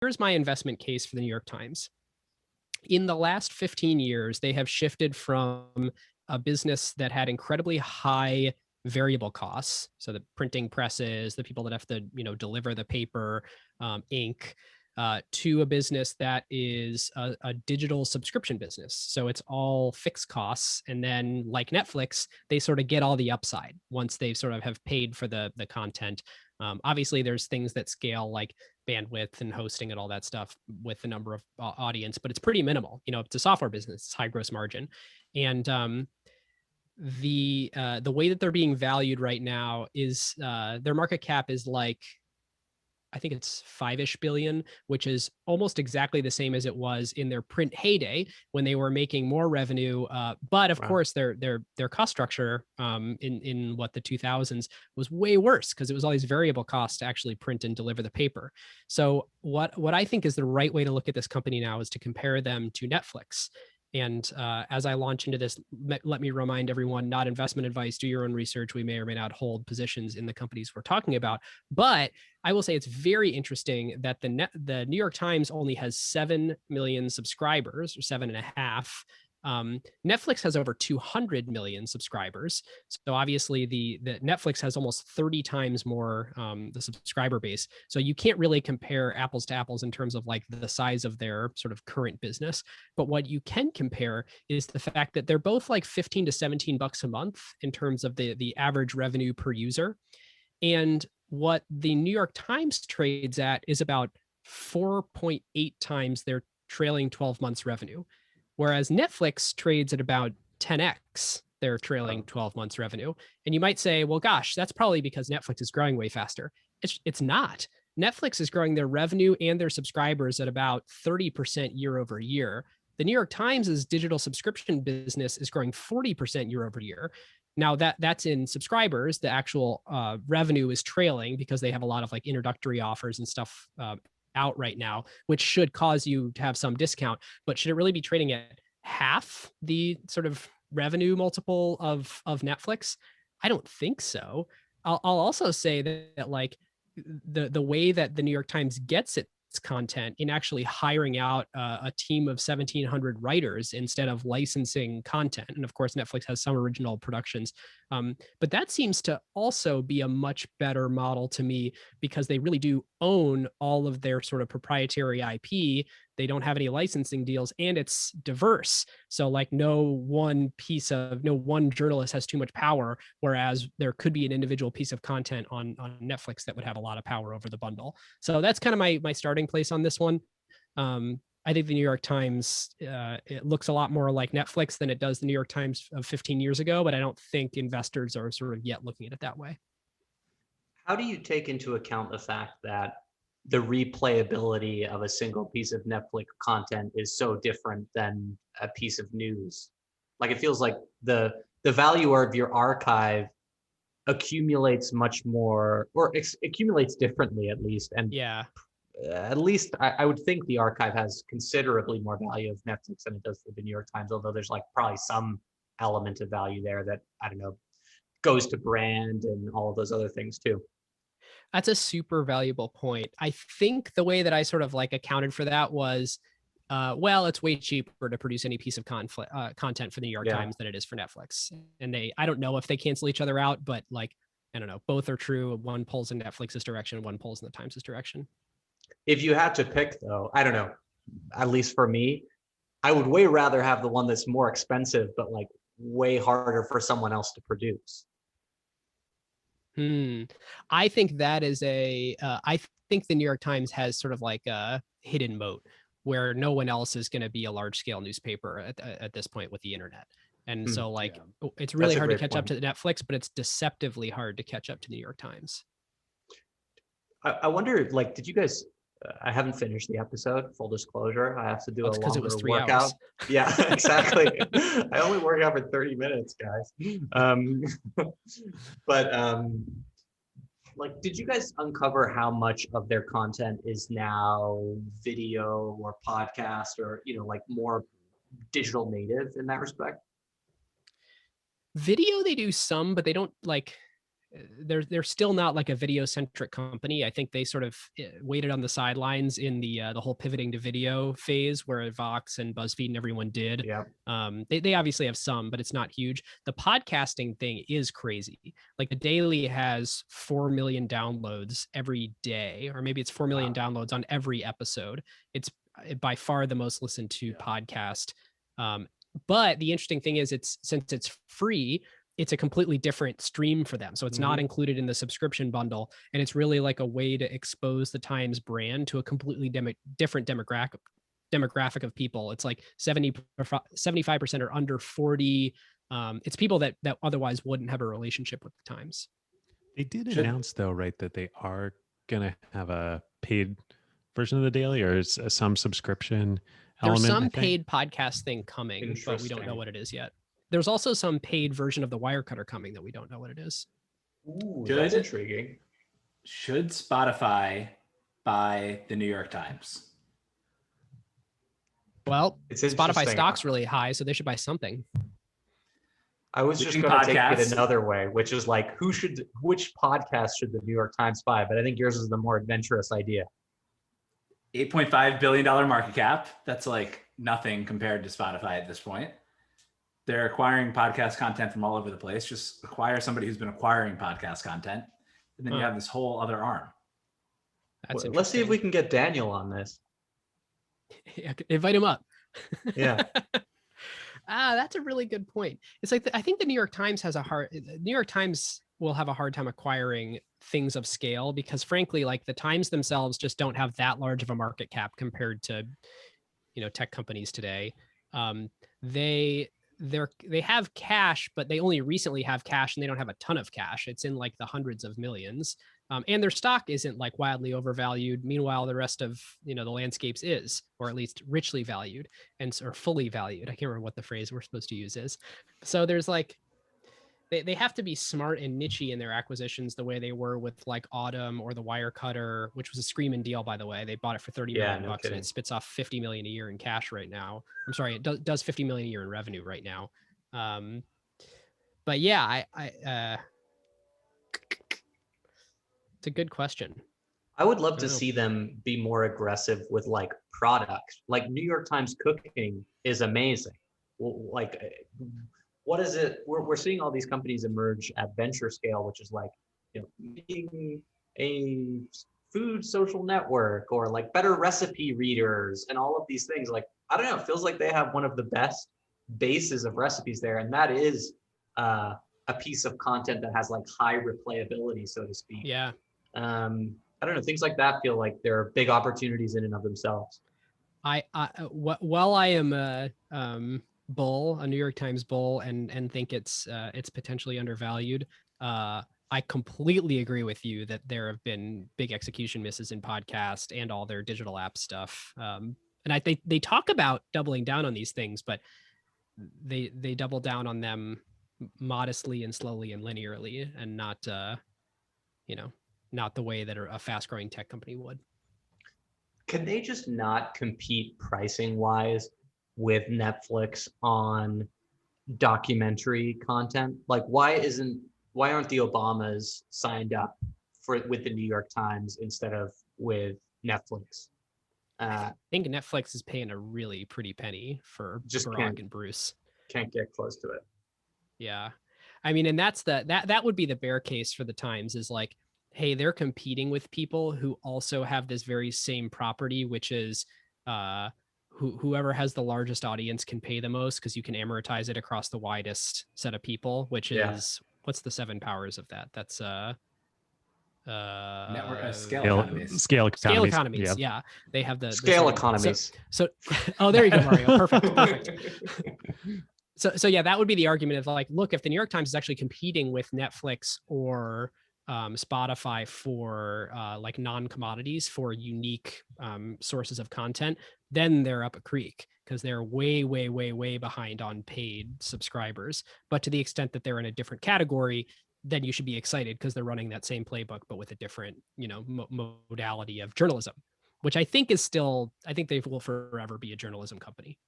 here's my investment case for the New York Times. In the last 15 years, they have shifted from a business that had incredibly high variable costs, so the printing presses, the people that have to, deliver the paper, ink, to a business that is a digital subscription business. So it's all fixed costs. And then, like Netflix, they sort of get all the upside once they sort of have paid for the content. Obviously, there's things that scale like bandwidth and hosting and all that stuff with the number of audience, but it's pretty minimal. It's a software business, it's high gross margin. And the way that they're being valued right now is their market cap is like, I think it's 5-ish billion, which is almost exactly the same as it was in their print heyday when they were making more revenue. But of course, their cost structure in what the 2000s was way worse because it was all these variable costs to actually print and deliver the paper. So what I think is the right way to look at this company now is to compare them to Netflix. And as I launch into this, let me remind everyone, not investment advice, do your own research. We may or may not hold positions in the companies we're talking about. But I will say it's very interesting that the New York Times only has 7 million subscribers, or 7.5. Netflix has over 200 million subscribers. So obviously the Netflix has almost 30 times more the subscriber base. So you can't really compare apples to apples in terms of like the size of their sort of current business. But what you can compare is the fact that they're both like 15 to 17 bucks a month in terms of the average revenue per user. And what the New York Times trades at is about 4.8 times their trailing 12 months revenue. Whereas Netflix trades at about 10x their trailing 12 months revenue. And you might say, well, gosh, that's probably because Netflix is growing way faster. It's not. Netflix is growing their revenue and their subscribers at about 30% year over year. The New York Times' digital subscription business is growing 40% year over year. Now that's in subscribers. The actual revenue is trailing because they have a lot of like introductory offers and stuff out right now, which should cause you to have some discount. But should it really be trading at half the sort of revenue multiple of Netflix? I don't think so. I'll also say that like the way that the New York Times gets its content in actually hiring out a team of 1,700 writers instead of licensing content. And of course, Netflix has some original productions. But that seems to also be a much better model to me because they really do own all of their sort of proprietary IP. They don't have any licensing deals and it's diverse. So like no one journalist has too much power, whereas there could be an individual piece of content on Netflix that would have a lot of power over the bundle. So that's kind of my starting place on this one. I think the New York Times, it looks a lot more like Netflix than it does the New York Times of 15 years ago, but I don't think investors are sort of yet looking at it that way. How do you take into account the fact that the replayability of a single piece of Netflix content is so different than a piece of news? Like it feels like the value of your archive accumulates much more, or accumulates differently at least. And yeah, at least I would think the archive has considerably more value of Netflix than it does for the New York Times, although there's like probably some element of value there that, I don't know, goes to brand and all of those other things too. that's a super valuable point. I think the way that I sort of like accounted for that was, well, it's way cheaper to produce any piece of content for the New York Times than it is for Netflix. And I don't know if they cancel each other out, but like, I don't know, both are true. One pulls in Netflix's direction, one pulls in the Times' direction. If you had to pick though, I don't know, at least for me, I would way rather have the one that's more expensive, but like way harder for someone else to produce. I think that is I think the New York Times has sort of like a hidden moat where no one else is going to be a large scale newspaper at this point with the internet. And so like, it's really hard to catch up to Netflix, but it's deceptively hard to catch up to the New York Times. I wonder, like, did you guys, I haven't finished the episode, full disclosure. I have to do a longer workout. Hours. Yeah, exactly. I only work out for 30 minutes, guys. Like, did you guys uncover how much of their content is now video or podcast or, like more digital native in that respect? Video, they do some, but they don't like, they're still not like a video centric company. I think they sort of waited on the sidelines in the whole pivoting to video phase where Vox and BuzzFeed and everyone did. Yeah. They obviously have some, but it's not huge. The podcasting thing is crazy. Like the Daily has 4 million downloads every day, or maybe it's 4 million downloads on every episode. It's by far the most listened to podcast. But the interesting thing is, since it's free, it's a completely different stream for them. So it's not included in the subscription bundle. And it's really like a way to expose the Times brand to a completely different demographic of people. It's like 75% are under 40. It's people that otherwise wouldn't have a relationship with the Times. They did announce though, right, that they are going to have a paid version of the Daily, or is some subscription element? There's some paid podcast thing coming, but we don't know what it is yet. There's also some paid version of the Wirecutter coming that we don't know what it is. Ooh, that's intriguing. Should Spotify buy the New York Times? Well, Spotify stock's really high, so they should buy something. I was just going to take it another way, which is like, which podcast should the New York Times buy? But I think yours is the more adventurous idea. $8.5 billion market cap. That's like nothing compared to Spotify at this point. They're acquiring podcast content from all over the place. Just acquire somebody who's been acquiring podcast content, and then you have this whole other arm. Let's see if we can get Daniel on this. Yeah, invite him up. Yeah. That's a really good point. It's like I think the New York Times New York Times will have a hard time acquiring things of scale because, frankly, like the Times themselves just don't have that large of a market cap compared to, tech companies today. They have cash, but they only recently have cash and they don't have a ton of cash. It's in like the hundreds of millions. And their stock isn't like wildly overvalued. Meanwhile, the rest of, the landscapes is, or at least richly valued or fully valued. I can't remember what the phrase we're supposed to use is. So there's like, they have to be smart and nichey in their acquisitions the way they were with like Autumn or the Wirecutter, which was a screaming deal, by the way. They bought it for $30 million bucks and it spits off $50 million a year in cash right now. I'm sorry, it does $50 million a year in revenue right now. But yeah, it's a good question. I would love to see them be more aggressive with like products. Like New York Times cooking is amazing. Like, what is it? We're seeing all these companies emerge at venture scale, which is like, making a food social network or like better recipe readers and all of these things. Like, I don't know, it feels like they have one of the best bases of recipes there. And that is a piece of content that has like high replayability, so to speak. Yeah. I don't know, things like that feel like they're big opportunities in and of themselves. While I am a New York Times bull, and think it's potentially undervalued, I completely agree with you that there have been big execution misses in podcast and all their digital app stuff. And they talk about doubling down on these things, but they double down on them modestly and slowly and linearly, and not not the way that a fast-growing tech company would. Can they just not compete pricing wise with Netflix on documentary content? Like, why aren't the Obamas signed up with the New York Times instead of with Netflix? I think Netflix is paying a really pretty penny for Barack and Bruce. Can't get close to it. Yeah. I mean, and that's that would be the bear case for the Times, is like, hey, they're competing with people who also have this very same property, which is whoever has the largest audience can pay the most, because you can amortize it across the widest set of people, which is, what's the 7 powers of that? That's network scale economies. Yeah. They have the scale economies. So oh, there you go, Mario. Perfect. So yeah, that would be the argument of like, look, if the New York Times is actually competing with Netflix or Spotify for like non-commodities, for unique sources of content, then they're up a creek, because they're way behind on paid subscribers. But to the extent that they're in a different category, then you should be excited because they're running that same playbook, but with a different, modality of journalism, which I think they will forever be a journalism company.